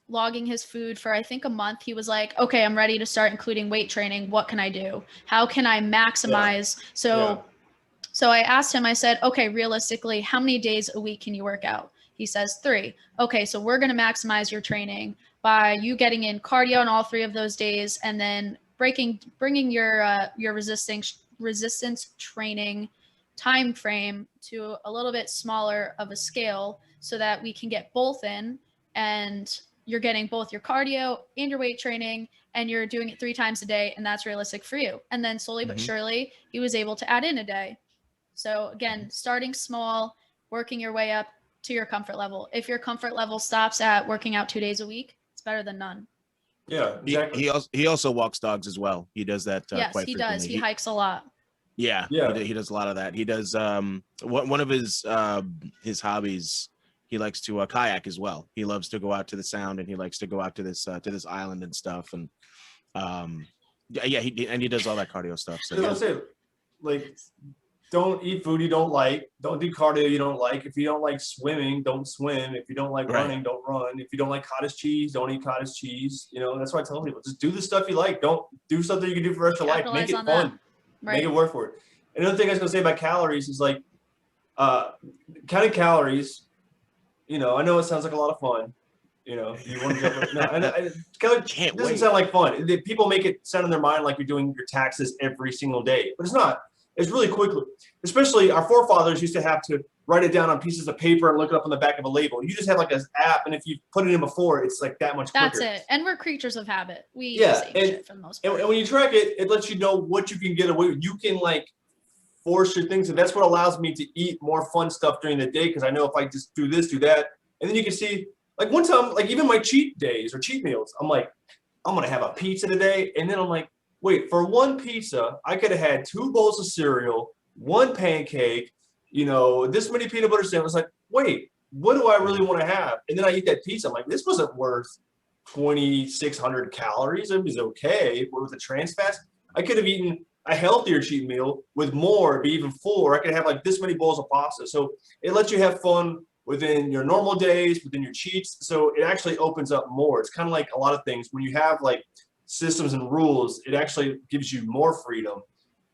logging his food for, I think, a month, he was like, okay, I'm ready to start including weight training. What can I do? How can I maximize? So I asked him, I said, okay, realistically, how many days a week can you work out? He says 3. Okay, so we're going to maximize your training by you getting in cardio on all 3 of those days, and then bringing your resistance training time frame to a little bit smaller of a scale so that we can get both in, and you're getting both your cardio and your weight training, and you're doing it 3 times a day, and that's realistic for you. And then slowly but surely, he was able to add in a day. So again, starting small, working your way up to your comfort level. If your comfort level stops at working out 2 days a week, it's better than none. Yeah, exactly. He also walks dogs as well. He does that yes, quite frequently. Does. He hikes a lot. Yeah. He does a lot of that. He does one of his hobbies. He likes to kayak as well. He loves to go out to the Sound, and he likes to go out to this island and stuff. And he does all that cardio stuff. So I was gonna say, don't eat food you don't like. Don't do cardio you don't like. If you don't like swimming, don't swim. If you don't like running, don't run. If you don't like cottage cheese, don't eat cottage cheese. That's why I tell people, just do the stuff you like. Don't do something you can do for the rest of your life. Make it fun. Right. Make it work for it. Another thing I was going to say about calories is Counting calories, you know, I know it sounds like a lot of fun. You know, you want to jump. No, and it doesn't sound like fun. People make it sound in their mind like you're doing your taxes every single day, but it's not. It's really quickly. Especially our forefathers used to have to write it down on pieces of paper and look it up on the back of a label. You just have like an app, and if you put it in before, it's like that much quicker. That's it. And we're creatures of habit. We do the same shit for the most part. And when you track it, it lets you know what you can get away with. You can like force your things, and that's what allows me to eat more fun stuff during the day, because I know if I just do this, do that, and then you can see. Like one time, like even my cheat days or cheat meals, I'm like, I'm going to have a pizza today. And then I'm like, wait, for one pizza, I could have had 2 bowls of cereal, 1 pancake, you know, this many peanut butter sandwiches. Like, wait, what do I really want to have? And then I eat that pizza. I'm like, this wasn't worth 2,600 calories. It was okay. But with the trans fats, I could have eaten a healthier cheat meal with more, be even fuller. I could have like this many bowls of pasta. So it lets you have fun within your normal days, within your cheats. So it actually opens up more. It's kind of like a lot of things. When you have like systems and rules, it actually gives you more freedom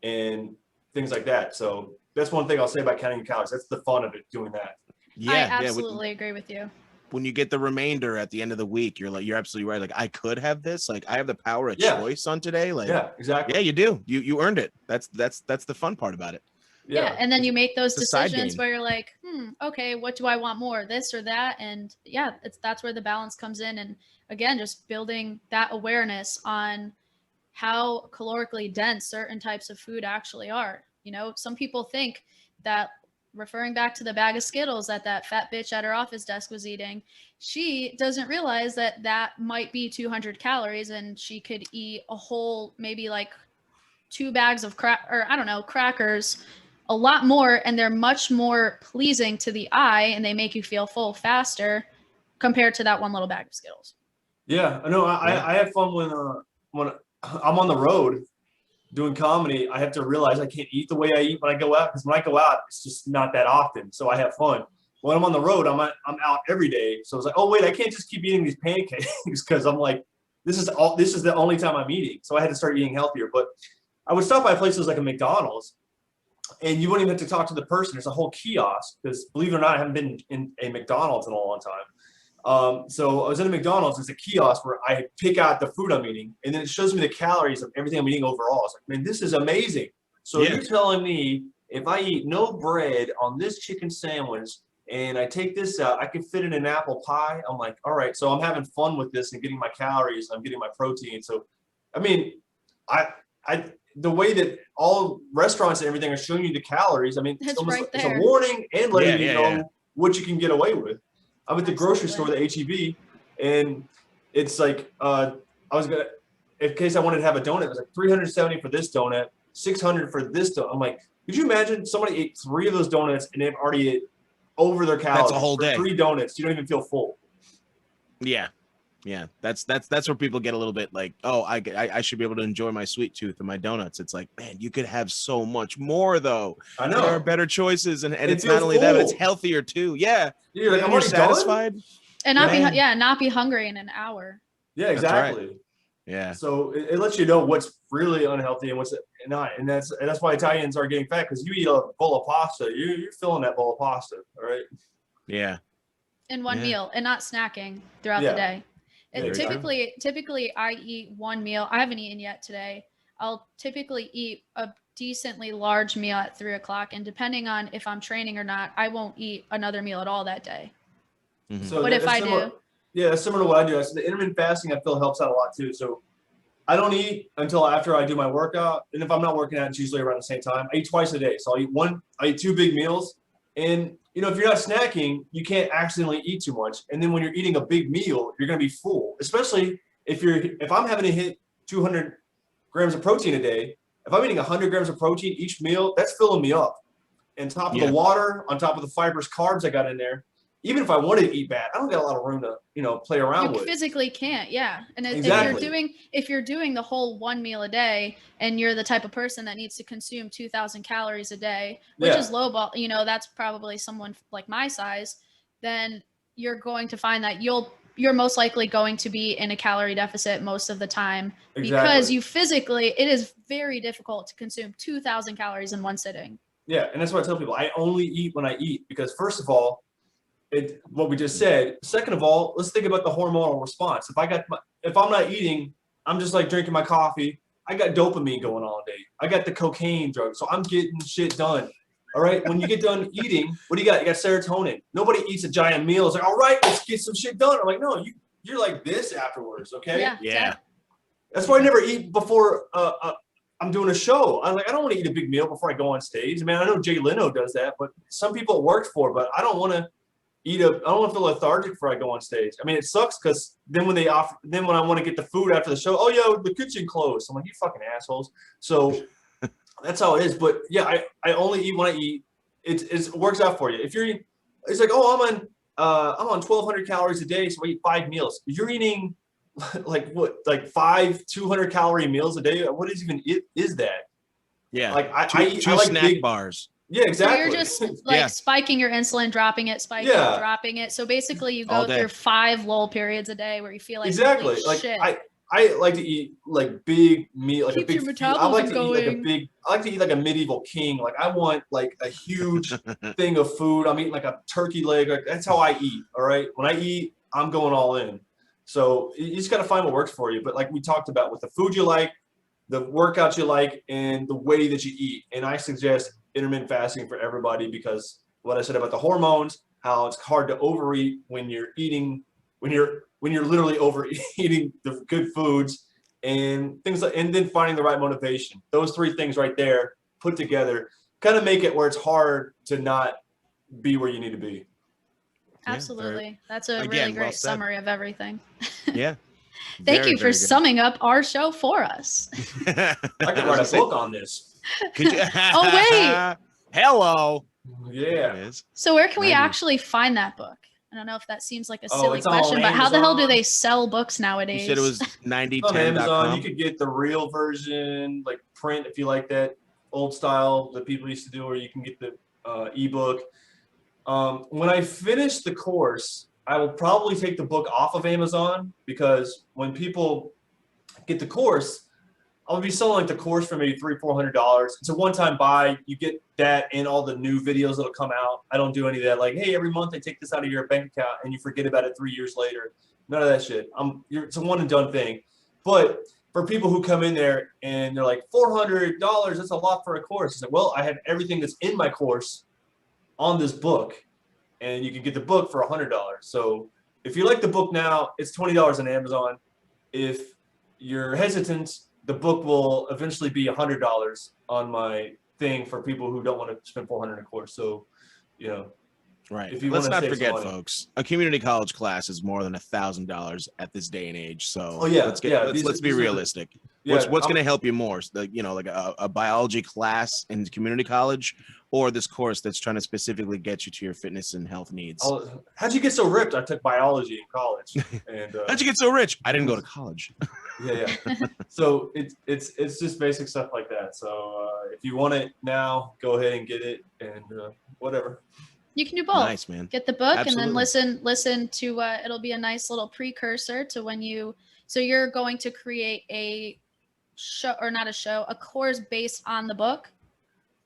and things like that. So that's one thing I'll say about counting calories. That's the fun of it, doing that. Yeah, I absolutely agree with you. When you get the remainder at the end of the week, you're absolutely right. Like, I could have this. Like, I have the power of choice on today. Like, yeah, exactly. Yeah, you do. You earned it. That's the fun part about it. Yeah. And then you make those decisions where you're like, okay, what do I want more, this or that? And yeah, that's where the balance comes in. And again, just building that awareness on how calorically dense certain types of food actually are. You know, some people think that, referring back to the bag of Skittles that fat bitch at her office desk was eating, she doesn't realize that might be 200 calories, and she could eat a whole, maybe like 2 bags of crackers, a lot more, and they're much more pleasing to the eye, and they make you feel full faster compared to that one little bag of Skittles. Yeah, I know. I have fun when I'm on the road doing comedy. I have to realize I can't eat the way I eat when I go out, because when I go out, it's just not that often. So I have fun. When I'm on the road, I'm out every day. So it's like, oh wait, I can't just keep eating these pancakes, because I'm like, this is the only time I'm eating. So I had to start eating healthier. But I would stop by places like a McDonald's, and you wouldn't even have to talk to the person. There's a whole kiosk, because believe it or not, I haven't been in a McDonald's in a long time. So I was in a McDonald's. It's a kiosk where I pick out the food I'm eating, and then it shows me the calories of everything I'm eating overall. It's like, man, this is amazing. So you're telling me if I eat no bread on this chicken sandwich and I take this out, I can fit in an apple pie? I'm like, all right. So I'm having fun with this and getting my calories. I'm getting my protein. So, I mean, the way that all restaurants and everything are showing you the calories, I mean, it's a warning and letting you know what you can get away with. I'm at the grocery store, the HEB, and it's like, in case I wanted to have a donut, it was like $370 for this donut, $600 for this donut. I'm like, could you imagine somebody ate 3 of those donuts and they've already ate over their calories? That's a whole day. 3 donuts, you don't even feel full. Yeah. Yeah, that's where people get a little bit like, oh, I should be able to enjoy my sweet tooth and my donuts. It's like, man, you could have so much more though. I know. There are better choices, and it's not only that, but it's healthier too. Yeah, you're like, you're satisfied, and not be hungry in an hour. Yeah, exactly. Right. Yeah. So it lets you know what's really unhealthy and what's not, and that's why Italians are getting fat, because you eat a bowl of pasta, you're filling that bowl of pasta, all right? Yeah. In one meal, and not snacking throughout the day. Typically I eat one meal. I haven't eaten yet today. I'll typically eat a decently large meal at 3 o'clock, and depending on if I'm training or not, I won't eat another meal at all that day. Mm-hmm. So but if I do, that's similar to what I do. So the intermittent fasting, I feel, helps out a lot too. So I don't eat until after I do my workout, and if I'm not working out, it's usually around the same time. I eat twice a day, so I eat 2 big meals, and you know, if you're not snacking, you can't accidentally eat too much. And then when you're eating a big meal, you're going to be full, especially if I'm having to hit 200 grams of protein a day. If I'm eating 100 grams of protein each meal, that's filling me up. And top of the water, on top of the fibrous carbs I got in there, even if I wanted to eat bad, I don't got a lot of room to, play around with. You physically can't, yeah. And exactly. if you're doing the whole 1 meal a day, and you're the type of person that needs to consume 2,000 calories a day, which is low ball, that's probably someone like my size, then you're going to find that you're most likely going to be in a calorie deficit most of the time, because it is very difficult to consume 2,000 calories in one sitting. Yeah, and that's what I tell people. I only eat when I eat because first of all, what we just said. Second of all, let's think about the hormonal response. If I'm not eating, I'm just like drinking my coffee. I got dopamine going all day. I got the cocaine drug, so I'm getting shit done. All right. When you get done eating, what do you got? You got serotonin. Nobody eats a giant meal. It's like, all right, let's get some shit done. I'm like, no, you're like this afterwards. Okay. Yeah. Yeah. That's why I never eat before I'm doing a show. I'm like, I don't want to eat a big meal before I go on stage. Man, I know Jay Leno does that, but some people it works for. But I don't want to I don't want to feel lethargic before I go on stage. I mean, it sucks because then when I want to get the food after the show, oh yeah, the kitchen closed. I'm like, you fucking assholes. So that's how it is. But yeah, I only eat when I eat. It works out for you. If you're, it's like, oh, I'm on 1,200 calories a day, so I eat 5 meals. You're eating like what, like 5 200-calorie meals a day? What is that? Yeah. Like two I like snack bars. Yeah, exactly. So you're just like spiking your insulin, dropping it, spiking it, dropping it. So basically you go through 5 lull periods a day where you feel like exactly like shit. I like to eat like big meat, like Keeps a big your metabolism I like to eat like a medieval king. Like I want like a huge thing of food. I'm eating like a turkey leg. Like, that's how I eat. All right. When I eat, I'm going all in. So you just got to find what works for you. But like we talked about with the food you like, the workouts you like, and the way that you eat. And I suggest intermittent fasting for everybody because what I said about the hormones, how it's hard to overeat when you're eating, when you're literally overeating the good foods and things like, and then finding the right motivation. Those 3 things right there put together kind of make it where it's hard to not be where you need to be. Absolutely. That's a really great summary of everything. Yeah. Thank you for summing up our show for us. I could write a book on this. Could you? Oh, wait. Hello. Yeah. So where can we actually find that book? I don't know if that seems like a silly question, but how the hell do they sell books nowadays? You said it was 9010.com. On Amazon, you could get the real version, like print, if you like that old style that people used to do, or you can get the ebook. When I finish the course, I will probably take the book off of Amazon because when people get the course, I'll be selling like the course for maybe $300-400. It's a one-time buy. You get that and all the new videos that'll come out. I don't do any of that. Like, hey, every month I take this out of your bank account and you forget about it 3 years later. None of that shit. It's a one and done thing. But for people who come in there and they're like, $400, that's a lot for a course. It's like, well, I have everything that's in my course on this book, and you can get the book for $100. So if you like the book now, it's $20 on Amazon. If you're hesitant, the book will eventually be $100 on my thing for people who don't want to spend $400 a course. So, you know, right. If you Let's not save forget, money. folks, a community college class is more than $1,000 at this day and age. So let's be realistic. What's going to help you more? Like a biology class in community college, or this course that's trying to specifically get you to your fitness and health needs? How'd you get so ripped? I took biology in college. And how'd you get so rich? I didn't go to college. Yeah. So it's just basic stuff like that. So if you want it now, go ahead and get it, and whatever. You can do both. Nice, man. Get the book. Absolutely. And then listen to it'll be a nice little precursor to when you're going to create a show, or not a show, a course based on the book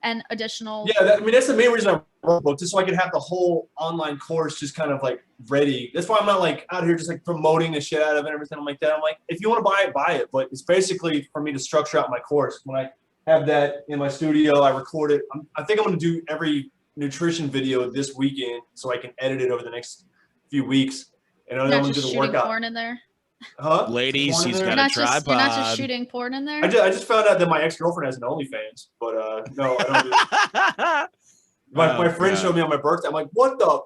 and additional. Yeah, that's the main reason I wrote the book, just so I could have the whole online course just kind of like ready. That's why I'm not like out here just like promoting the shit out of it and everything like that. I'm like, if you want to buy it, buy it. But it's basically for me to structure out my course. When I have that in my studio, I record it. I think I'm going to do every nutrition video this weekend so I can edit it over the next few weeks. And I'm going to do the workout. Porn in there. Huh? Ladies, he's got a tripod. You're not just shooting porn in there? I just found out that my ex-girlfriend has an OnlyFans, but no, I don't do that. My friend showed me on my birthday. I'm like, what the?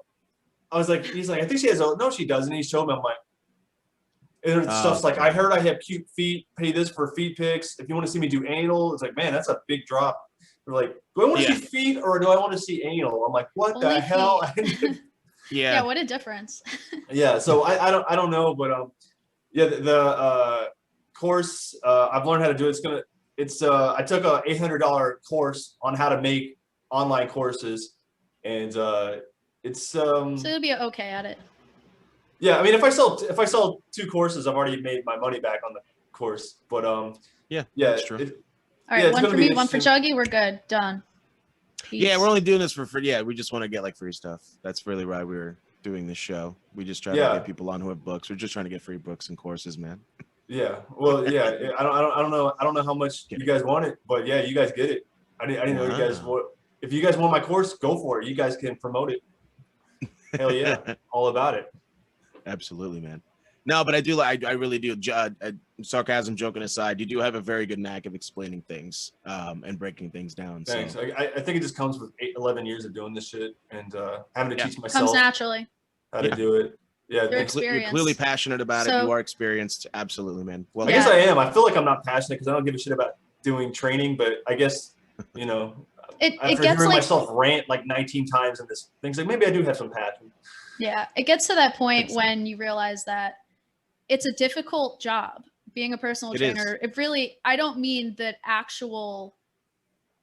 I was like, he's like, I think she has no, she doesn't. He showed me. I'm like, and stuff's like, I heard I have cute feet. Pay this for feet pics. If you want to see me do anal, it's like, man, that's a big drop. They're like, do I want to see feet or do I want to see anal? I'm like, what Only the hell? Yeah, what a difference. Yeah, so I don't know, but yeah, the course I've learned how to do it. I took a $800 course on how to make online courses, and it's so you'll be okay at it. Yeah, I mean, if I sell 2 courses, I've already made my money back on the course. But yeah, that's true. All right, one for me, one for Chuggy. We're good. Done. Yeah, we're only doing this for free. Yeah, we just want to get like free stuff. That's really why we're doing this show. We just try to get people on who have books. We're just trying to get free books and courses, man. Yeah. Well, yeah. I don't know how much you guys want it, but yeah, you guys get it. I didn't know you guys want. If you guys want my course, go for it. You guys can promote it. Hell yeah, all about it. Absolutely, man. No, but I do like. I really do. Sarcasm, joking aside, you do have a very good knack of explaining things and breaking things down. Thanks. So. I think it just comes with 11 years of doing this shit and having to teach myself comes naturally how to do it. Yeah, you're clearly passionate about it. You are experienced. Absolutely, man. Well, I guess I am. I feel like I'm not passionate because I don't give a shit about doing training, but I guess, you know, after hearing myself rant like 19 times in this thing, like maybe I do have some passion. Yeah, it gets to that point when you realize that it's a difficult job being a personal trainer. It really, I don't mean the actual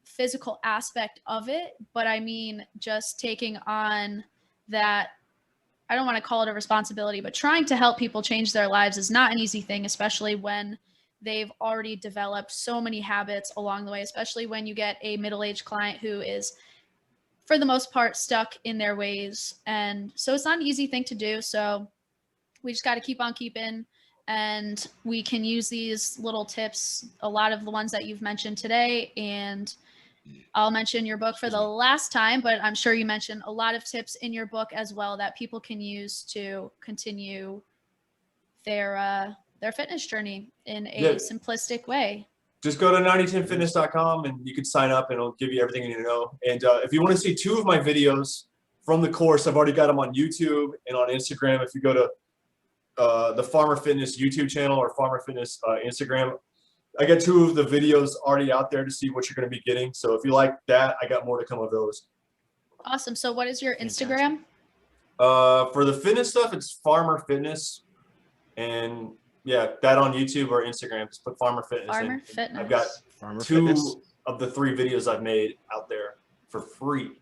physical aspect of it, but I mean just taking on that, I don't want to call it a responsibility, but trying to help people change their lives is not an easy thing, especially when they've already developed so many habits along the way, especially when you get a middle-aged client who is, for the most part, stuck in their ways. And so it's not an easy thing to do. So we just got to keep on keeping, and we can use these little tips, a lot of the ones that you've mentioned today. And I'll mention your book for the last time, but I'm sure you mentioned a lot of tips in your book as well that people can use to continue their fitness journey in a simplistic way. Just go to 9010fitness.com and you can sign up and it'll give you everything you need to know. And if you want to see 2 of my videos from the course, I've already got them on YouTube and on Instagram. If you go to the Farmer Fitness YouTube channel or Farmer Fitness Instagram, I got 2 of the videos already out there to see what you're going to be getting. So if you like that, I got more to come of those. Awesome. So what is your Instagram? For the fitness stuff, it's Farmer Fitness. And yeah, that on YouTube or Instagram, just put Farmer Fitness. Farmer Fitness. I've got 2 of the 3 videos I've made out there for free.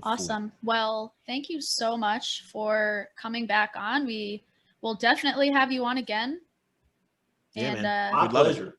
Awesome. Well, thank you so much for coming back on. We will definitely have you on again. Yeah, and my pleasure.